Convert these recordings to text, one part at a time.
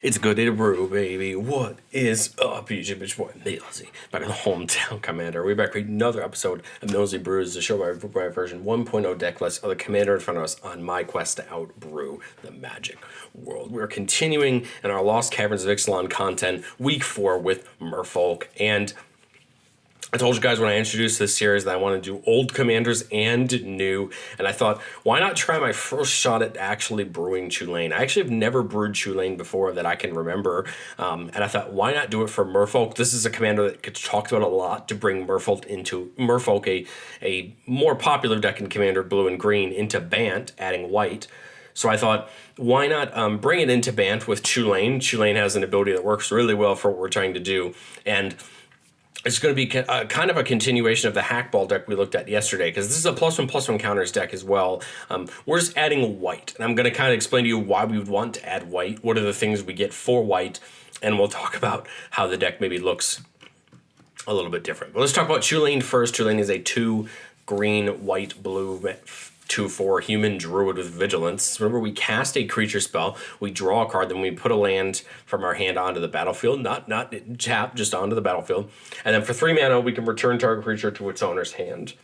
It's good to brew, baby. What is up, YouTube? It's boy Millsy, back in the hometown commander. We're back with another episode of Millsy Brews, the show where I brew version 1.0 deck list of the commander in front of us on my quest to outbrew the magic world. We're continuing in our Lost Caverns of Ixalan content, week 4 with Merfolk, and I told you guys when I introduced this series that I want to do old commanders and new, and I thought, why not try my first shot at actually brewing Chulane? I actually have never brewed Chulane before that I can remember, and I thought, why not do it for Merfolk? This is a commander that gets talked about a lot to bring Merfolk, a more popular deck in Commander Blue and Green, into Bant, adding white. So I thought, why not bring it into Bant with Chulane? Chulane has an ability that works really well for what we're trying to do, and it's going to be kind of a continuation of the Hackball deck we looked at yesterday, because this is a +1/+1 counters deck as well. We're just adding white, and I'm going to kind of explain to you why we would want to add white, what are the things we get for white, and we'll talk about how the deck maybe looks a little bit different. But let's talk about Chulane first. Chulane is a 2 green, white, blue, 2/4 human druid with vigilance. Remember, we cast a creature spell, we draw a card, then we put a land from our hand onto the battlefield, not tap, just onto the battlefield. And then for 3 mana, we can return target creature to its owner's hand.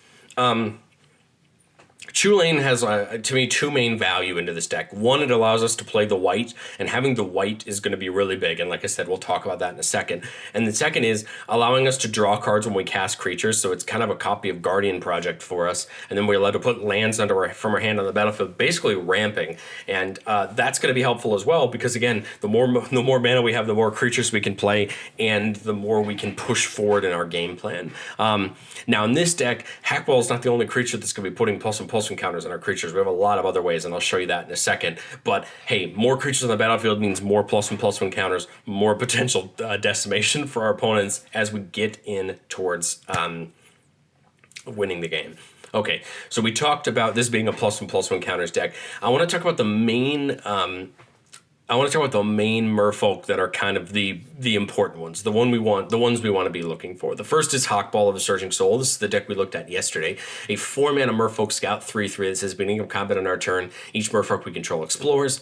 Chulane has, to me, 2 main value into this deck. One, it allows us to play the white, and having the white is going to be really big, and like I said, we'll talk about that in a second. And the second is allowing us to draw cards when we cast creatures, so it's kind of a copy of Guardian Project for us, and then we're allowed to put lands from our hand on the battlefield, basically ramping, and that's going to be helpful as well, because again, the more mana we have, the more creatures we can play, and the more we can push forward in our game plan. Now in this deck, Hackball is not the only creature that's going to be putting +1/+1 counters on our creatures. We have a lot of other ways, and I'll show you that in a second. But hey, more creatures on the battlefield means more +1/+1 counters, more potential decimation for our opponents as we get in towards winning the game. Okay, so we talked about this being a +1/+1 counters deck. I want to talk about the main Merfolk that are kind of the important ones, the ones we want to be looking for. The first is Hawkball of the Surging Soul. This is the deck we looked at yesterday. A 4-mana Merfolk Scout 3/3 that says beginning of combat on our turn, each Merfolk we control explores.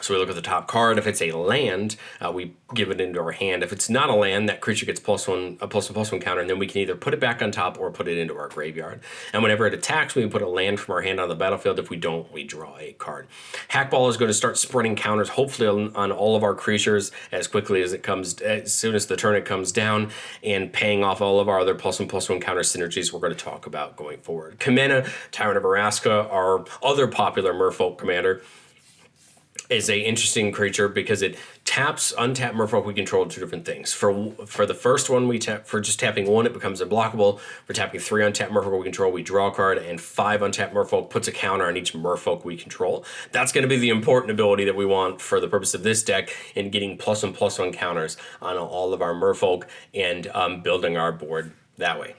So we look at the top card. If it's a land, we give it into our hand. If it's not a land, that creature gets a +1/+1 counter, and then we can either put it back on top or put it into our graveyard. And whenever it attacks, we can put a land from our hand on the battlefield. If we don't, we draw a card. Hackball is going to start spreading counters, hopefully on all of our creatures as quickly as as soon as the turn it comes down, and paying off all of our other +1/+1 counter synergies we're going to talk about going forward. Kamena, Tyrant of Araska, our other popular Merfolk commander, is a interesting creature because it untap Merfolk we control 2 different things. For the first one, we tap for just tapping 1, it becomes unblockable. For tapping 3 untap Merfolk we control, we draw a card, and 5 untap Merfolk puts a counter on each Merfolk we control. That's going to be the important ability that we want for the purpose of this deck in getting +1/+1 counters on all of our Merfolk and building our board that way.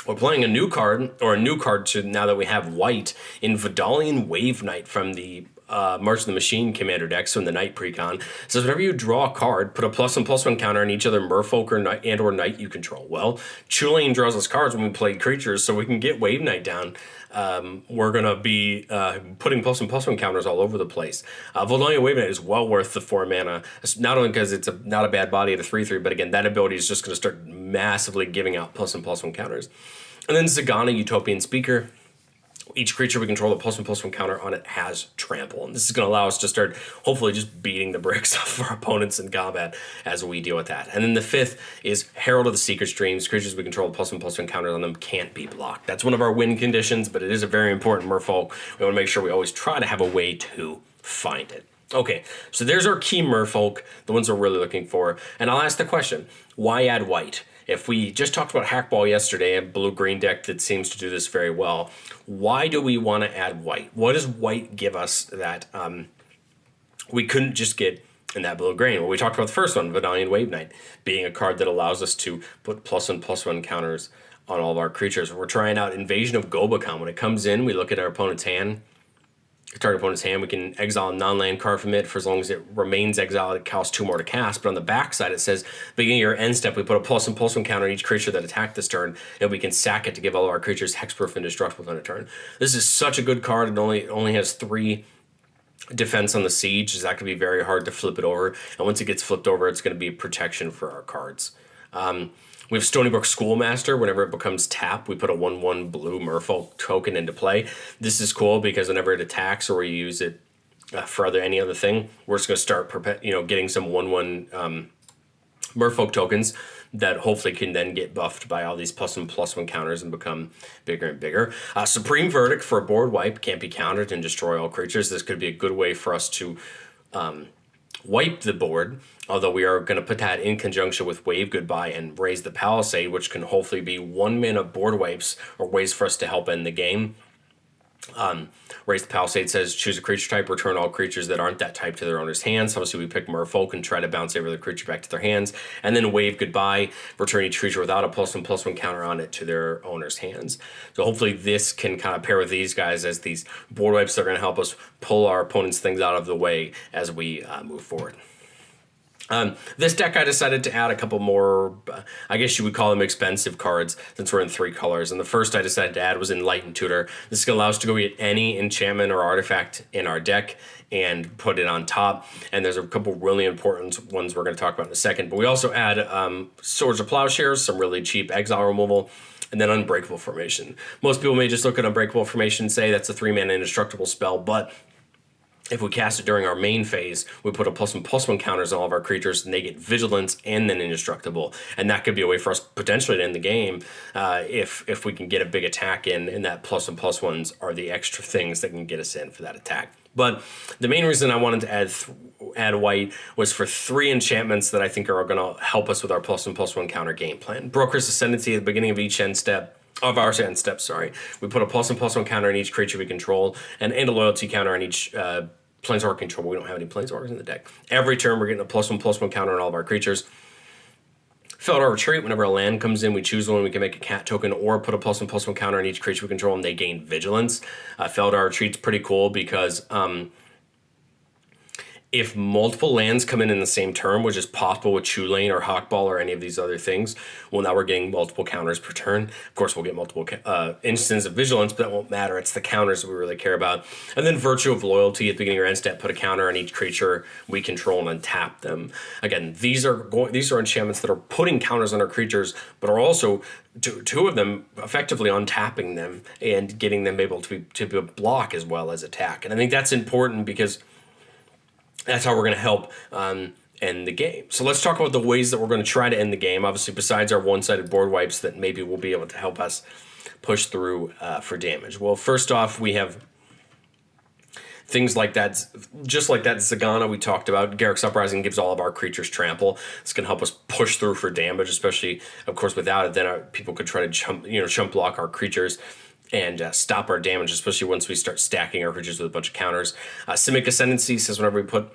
We're playing a new card now that we have white in Vidalian Wave Knight from the March of the Machine commander deck, so in the Knight precon. It says whenever you draw a card, put a +1/+1 counter on each other Merfolk or Knight you control. Well, Chulane draws us cards when we play creatures, so we can get Wave Knight down. We're going to be putting +1/+1 counters all over the place. Vidalian Wave Knight is well worth the 4 mana, not only because it's not a bad body at a 3/3, but again, that ability is just going to start massively giving out +1/+1 counters. And then Zagana, Utopian Speaker. Each creature we control, the +1/+1 counter on it has trample. And this is going to allow us to start hopefully just beating the bricks off of our opponents in combat as we deal with that. And then the 5th is Herald of the Secret Streams. Creatures we control, the +1/+1 counters on them can't be blocked. That's one of our win conditions, but it is a very important Merfolk. We want to make sure we always try to have a way to find it. Okay, so there's our key Merfolk, the ones we're really looking for. And I'll ask the question, why add white? If we just talked about Hackball yesterday, a blue-green deck that seems to do this very well, why do we want to add white? What does white give us that we couldn't just get in that blue-green? Well, we talked about the first one, Vidalian Wave Knight, being a card that allows us to put +1/+1 counters on all of our creatures. We're trying out Invasion of Gobakhan. When it comes in, we look at our opponent's hand. Target opponent's hand, we can exile a non-land card from it for as long as it remains exiled. It costs 2 more to cast. But on the back side, it says, beginning of your end step, we put a +1/+1 counter on each creature that attacked this turn, and we can sack it to give all of our creatures hexproof and destructible on a turn. This is such a good card. It only has 3 defense on the siege is that could be very hard to flip it over. And once it gets flipped over, it's going to be protection for our cards. We have Stony Brook Schoolmaster. Whenever it becomes tap, we put a 1/1 blue Merfolk token into play. This is cool because whenever it attacks or we use it for any other thing, we're just going to start getting some 1/1 Merfolk tokens that hopefully can then get buffed by all these +1/+1 counters and become bigger and bigger. Supreme Verdict for a board wipe, can't be countered and destroy all creatures. This could be a good way for us to wipe the board, although we are going to put that in conjunction with Wave Goodbye and Raise the Palisade, which can hopefully be 1 mana board wipes or ways for us to help end the game. Raise the Palisade says choose a creature type, return all creatures that aren't that type to their owner's hands. Obviously, we pick Merfolk and try to bounce every other creature back to their hands. And then Wave Goodbye, return each creature without a +1/+1 counter on it to their owner's hands. So hopefully this can kind of pair with these guys as these board wipes that are going to help us pull our opponent's things out of the way as we move forward. This deck I decided to add a couple more, I guess you would call them expensive cards since we're in 3 colors. And the first I decided to add was Enlightened Tutor. This is going to allow us to go get any enchantment or artifact in our deck and put it on top. And there's a couple really important ones we're going to talk about in a second. But we also add Swords of Plowshares, some really cheap exile removal, and then Unbreakable Formation. Most people may just look at Unbreakable Formation and say that's a 3-mana indestructible spell, but if we cast it during our main phase, we put a +1/+1 counters on all of our creatures, and they get Vigilance and then Indestructible. And that could be a way for us potentially to end the game if we can get a big attack in, and that +1/+1s are the extra things that can get us in for that attack. But the main reason I wanted to add white was for 3 enchantments that I think are going to help us with our +1/+1 counter game plan. Broker's Ascendancy at the beginning of each end step. Of our end step, sorry. We put a +1/+1 counter on each creature we control, and a loyalty counter on each Planeswalker control. We don't have any Planeswalkers in the deck. Every turn, we're getting a +1/+1 counter on all of our creatures. Felidar Retreat, whenever a land comes in, we choose one, we can make a cat token or put a +1/+1 counter on each creature we control, and they gain Vigilance. Felidar Retreat's pretty cool because if multiple lands come in the same turn, which is possible with Chulane or Hawkball or any of these other things, well, now we're getting multiple counters per turn. Of course, we'll get multiple instances of Vigilance, but that won't matter. It's the counters that we really care about. And then Virtue of Loyalty at the beginning of your end step, put a counter on each creature we control and untap them. Again, these are enchantments that are putting counters on our creatures, but are also two of them effectively untapping them and getting them able to block as well as attack. And I think that's important because that's how we're going to help end the game. So let's talk about the ways that we're going to try to end the game. Obviously, besides our one-sided board wipes that maybe will be able to help us push through for damage. Well, first off, we have things like that, just like that Zagana we talked about. Garruk's Uprising gives all of our creatures trample. It's going to help us push through for damage, especially, of course, without it, then people could try to chump block our creatures and stop our damage, especially once we start stacking our creatures with a bunch of counters. Simic Ascendancy says whenever we put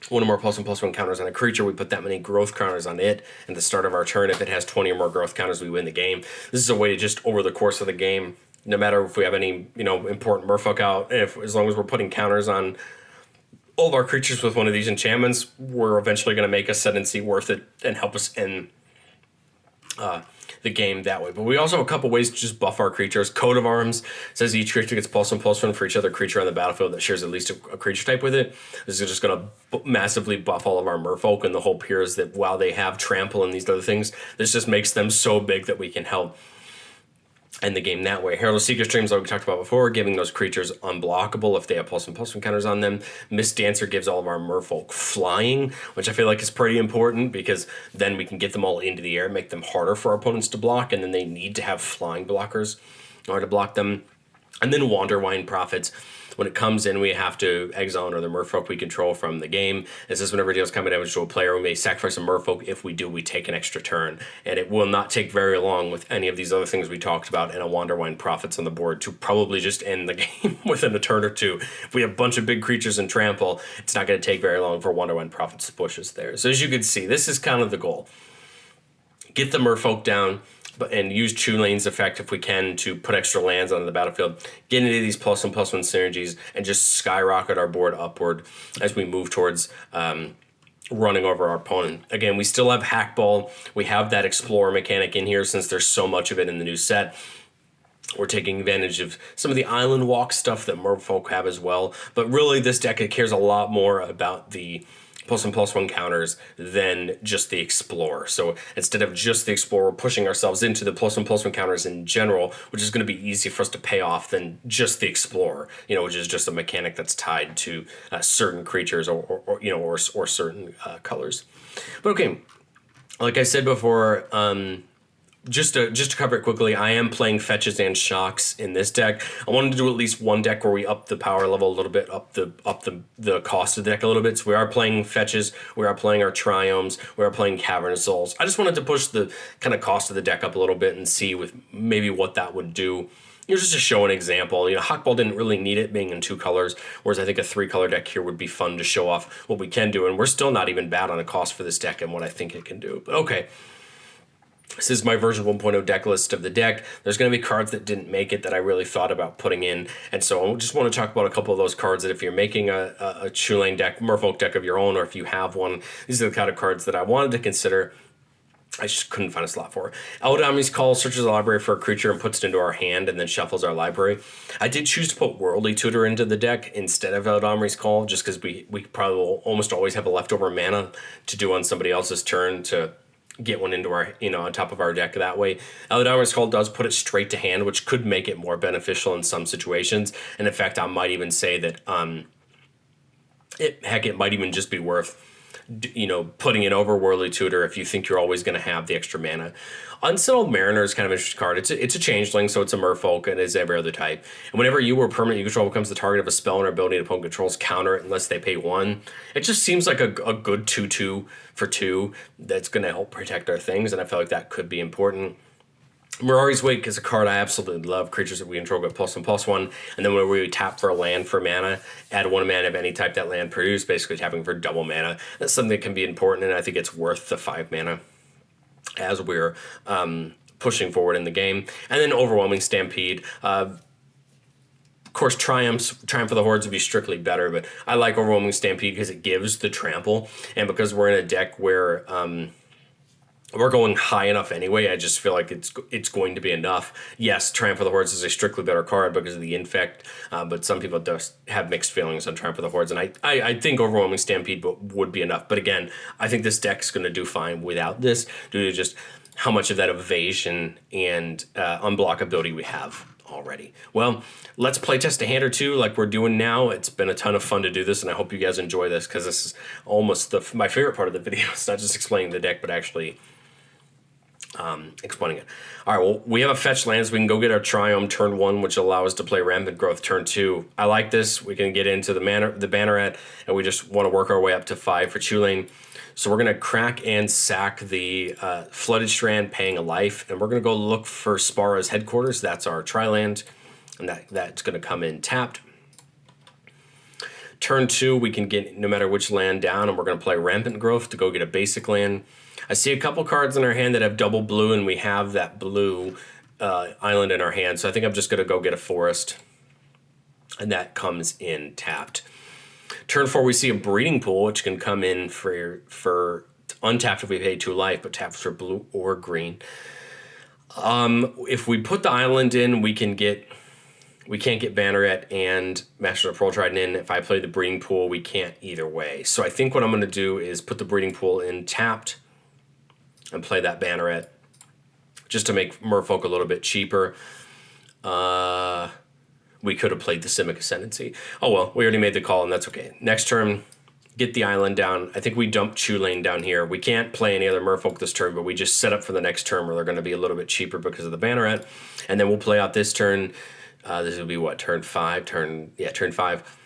one or more +1/+1 counters on a creature, we put that many growth counters on it at the start of our turn. If it has 20 or more growth counters, we win the game. This is a way to just, over the course of the game, no matter if we have any important Merfolk out, as long as we're putting counters on all of our creatures with one of these enchantments, we're eventually going to make Ascendancy worth it and help us end the game that way. But we also have a couple ways to just buff our creatures. Coat of Arms says each creature gets +1/+1 for each other creature on the battlefield that shares at least a creature type with it. This is just going to massively buff all of our Merfolk, and the hope here is that while they have trample and these other things, this just makes them so big that we can help end the game that way. Herald of Secret Streams, like we talked about before, giving those creatures unblockable if they have +1/+1 counters on them. Mist Dancer gives all of our Merfolk flying, which I feel like is pretty important because then we can get them all into the air, make them harder for our opponents to block, and then they need to have flying blockers in order to block them. And then Wanderwine Prophets. When it comes in, we have to exile another Merfolk we control from the game. It says whenever it deals combat damage to a player, we may sacrifice a Merfolk. If we do, we take an extra turn. And it will not take very long with any of these other things we talked about and a Wanderwine Prophets on the board to probably just end the game within a turn or two. If we have a bunch of big creatures and trample, it's not going to take very long for Wanderwine Prophets to push us there. So as you can see, this is kind of the goal. Get the Merfolk down, and use Chulane's effect if we can to put extra lands onto the battlefield, get into these +1/+1 synergies, and just skyrocket our board upward as we move towards running over our opponent. Again, we still have Hackball. We have that Explorer mechanic in here since there's so much of it in the new set. We're taking advantage of some of the island walk stuff that Merfolk have as well. But really, this deck cares a lot more about the +1/+1 counters than just the Explorer. So instead of just the Explorer, we're pushing ourselves into the +1/+1 counters in general, which is going to be easy for us to pay off than just the Explorer, which is just a mechanic that's tied to certain creatures or certain colors. But okay, like I said before, just to cover it quickly, I am playing fetches and shocks in this deck. I wanted to do at least one deck where we up the power level a little bit, up the cost of the deck a little bit. So we are playing fetches, we are playing our triomes, we are playing Cavernous Souls. I just wanted to push the kind of cost of the deck up a little bit and see with maybe what that would do. Just to show an example, Hawkball didn't really need it being in 2 colors, whereas I think a 3-color deck here would be fun to show off what we can do, and we're still not even bad on a cost for this deck and what I think it can do. But okay. This is my version 1.0 deck list of the deck. There's going to be cards that didn't make it that I really thought about putting in. And so I just want to talk about a couple of those cards that if you're making a Chulane deck, Merfolk deck of your own, or if you have one, these are the kind of cards that I wanted to consider. I just couldn't find a slot for it. Eldami's Call searches the library for a creature and puts it into our hand and then shuffles our library. I did choose to put Worldly Tutor into the deck instead of Eldami's Call, just because we probably will almost always have a leftover mana to do on somebody else's turn to get one into our, on top of our deck that way. Eldami's Call does put it straight to hand, which could make it more beneficial in some situations. And in fact, I might even say that it might even just be worth putting it over Worldly Tutor if you think you're always going to have the extra mana. Unsettled Mariner is kind of an interesting card. It's a changeling, so it's a Merfolk, and it's every other type. And whenever you or permanent you control becomes the target of a spell and ability to opponent controls, counter it unless they pay 1. It just seems like a good 2/2 for 2 that's going to help protect our things, and I feel like that could be important. Mirari's Wake is a card I absolutely love. Creatures that we control get +1/+1, and then when we tap for a land for mana, add 1 mana of any type that land produced, basically tapping for double mana. That's something that can be important, and I think it's worth the 5 mana as we're pushing forward in the game. And then Overwhelming Stampede. Of course, Triumph of the Hordes would be strictly better, but I like Overwhelming Stampede because it gives the trample, and because we're in a deck where we're going high enough anyway, I just feel like it's going to be enough. Yes, Triumph of the Hordes is a strictly better card because of the infect, but some people just have mixed feelings on Triumph of the Hordes, and I think Overwhelming Stampede would be enough. But again, I think this deck's going to do fine without this due to just how much of that evasion and unblockability we have already. Well, let's play test a hand or two like we're doing now. It's been a ton of fun to do this, and I hope you guys enjoy this because this is almost my favorite part of the video. It's not just explaining the deck, but actually explaining it. All right, well, we have a fetch lands. We can go get our Triumph turn 1, which allows us to play Rampant Growth turn 2. I like this. We can get into the Banneret, and we just want to work our way up to 5 for Chulane. So we're going to crack and sack the Flooded Strand, paying a life, and we're going to go look for Spara's Headquarters. That's our Tri-land, and that's going to come in tapped. Turn 2, we can get no matter which land down, and we're going to play Rampant Growth to go get a basic land. I see a couple cards in our hand that have double blue, and we have that blue island in our hand, so I think I'm just going to go get a forest, and that comes in tapped. Turn 4, we see a Breeding Pool, which can come in for untapped if we pay 2 life, but tapped for blue or green. If we put the island in, we can't get Banneret and Master of Pearl Trident in. If I play the Breeding Pool, we can't either way. So I think what I'm going to do is put the Breeding Pool in tapped and play that Banneret just to make Merfolk a little bit cheaper. We could have played the Simic Ascendancy. Oh well, we already made the call, and that's okay. Next turn, get the island down. I think we dump Chulane down here. We can't play any other Merfolk this turn, but we just set up for the next turn where they're going to be a little bit cheaper because of the Banneret. And then we'll play out this turn. This will be what, turn 5? Turn 5.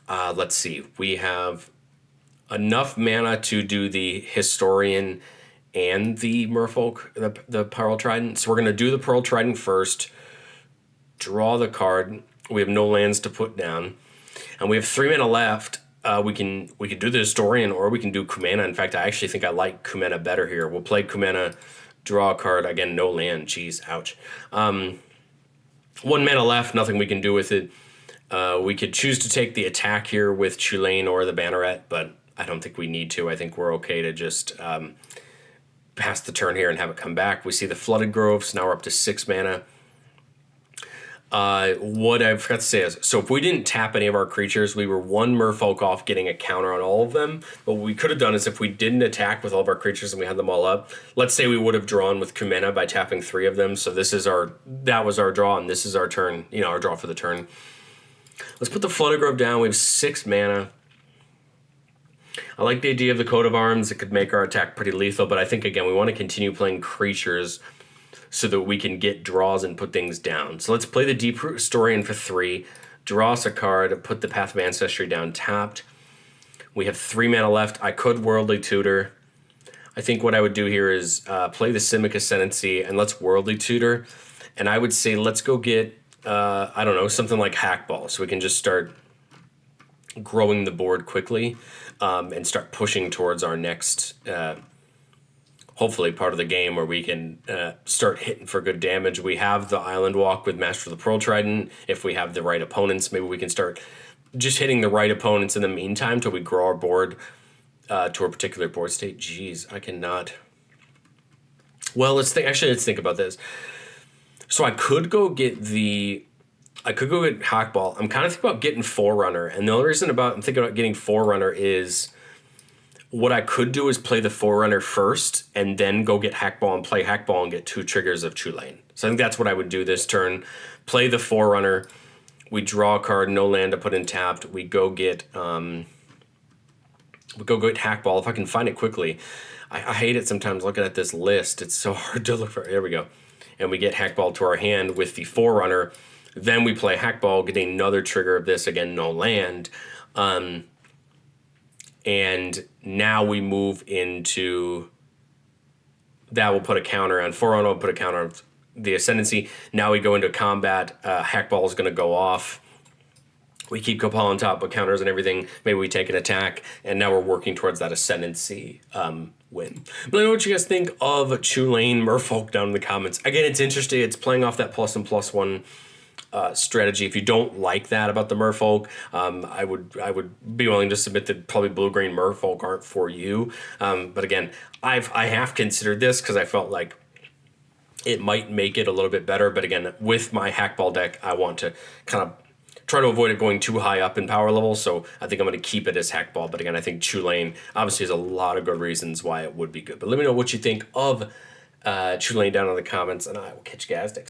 Let's see. We have enough mana to do the Historian and the Merfolk, the Pearl Trident. So we're going to do the Pearl Trident first, draw the card. We have no lands to put down, and we have 3 mana left. We can do the Historian, or we can do Kumena. In fact, I actually think I like Kumena better here. We'll play Kumena, draw a card. Again, no land. Jeez, ouch. 1 mana left, nothing we can do with it. We could choose to take the attack here with Chulane or the Banneret, but I don't think we need to. I think we're okay to just pass the turn here and have it come back. We see the Flooded Groves. Now we're up to 6 mana. What I forgot to say is, so if we didn't tap any of our creatures, we were one Merfolk off getting a counter on all of them. But what we could have done is if we didn't attack with all of our creatures and we had them all up, let's say we would have drawn with Kumena by tapping 3 of them. So that was our draw, and this is our turn, our draw for the turn. Let's put the Flooded Grove down. We have 6 mana. I like the idea of the Coat of Arms. It could make our attack pretty lethal, but I think, again, we want to continue playing creatures so that we can get draws and put things down. So let's play the Deep Root Historian for 3, draw us a card, put the Path of Ancestry down tapped. We have 3 mana left. I could Worldly Tutor. I think what I would do here is play the Simic Ascendancy and let's Worldly Tutor. And I would say let's go get, I don't know, something like Hackball so we can just start growing the board quickly and start pushing towards our next hopefully part of the game where we can start hitting for good damage. We have the Island Walk with Master of the Pearl Trident. If we have the right opponents, maybe we can start just hitting the right opponents in the meantime till we grow our board to a particular board state. Jeez, I cannot. Well, let's think about this. So I could go get Hackball. I'm kind of thinking about getting Forerunner, and the only reason I'm thinking about getting Forerunner is what I could do is play the Forerunner first and then go get Hackball and play Hackball and get 2 triggers of Chulane. So I think that's what I would do this turn. Play the Forerunner. We draw a card, no land to put in tapped. We go get Hackball if I can find it quickly. I hate it sometimes looking at this list. It's so hard to look for. There we go. And we get Hackball to our hand with the Forerunner. Then we play Hackball, get another trigger of this, again, no land. And now we move into that. Will put a counter on Forerunner, will put a counter on the Ascendancy. Now we go into combat. Hackball is going to go off. We keep Copal on top with counters and everything. Maybe we take an attack, and now we're working towards that Ascendancy win. But I know what you guys think of Chulane Merfolk down in the comments. Again, it's interesting. It's playing off that plus and plus one strategy. If you don't like that about the Merfolk, I would be willing to submit that probably blue-green Merfolk aren't for you. But again, I have considered this because I felt like it might make it a little bit better. But again, with my Hackball deck, I want to kind of try to avoid it going too high up in power level. So I think I'm going to keep it as Hackball. But again, I think Chulane obviously has a lot of good reasons why it would be good. But let me know what you think of Chulane down in the comments, and I will catch you guys next time.